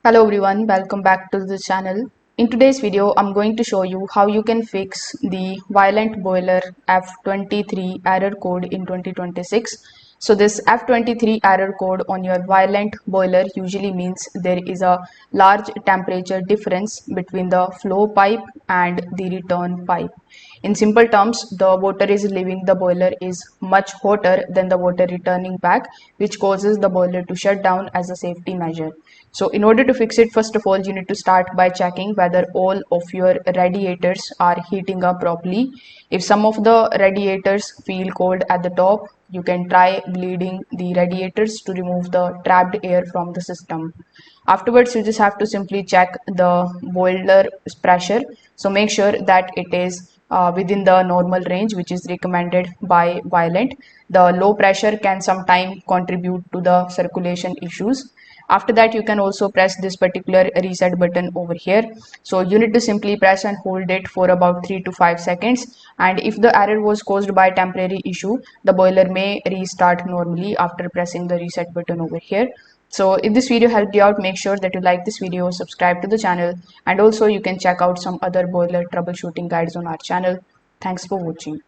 Hello everyone, welcome back to the channel. In today's video, I'm going to show you how you can fix the Vaillant boiler F23 error code in 2026. So this F23 error code on your Vaillant boiler usually means there is a large temperature difference between the flow pipe and the return pipe. In simple terms, the water is leaving the boiler is much hotter than the water returning back, which causes the boiler to shut down as a safety measure. So in order to fix it, first of all, you need to start by checking whether all of your radiators are heating up properly. If some of the radiators feel cold at the top, you can try bleeding the radiators to remove the trapped air from the system. Afterwards, you just have to simply check the boiler pressure. So make sure that it is within the normal range, which is recommended by Vaillant. The low pressure can sometimes contribute to the circulation issues. After that, you can also press this particular reset button over here. So you need to simply press and hold it for about 3 to 5 seconds. And if the error was caused by temporary issue, the boiler may restart normally after pressing the reset button over here. So if this video helped you out, make sure that you like this video, subscribe to the channel, and also you can check out some other boiler troubleshooting guides on our channel. Thanks for watching.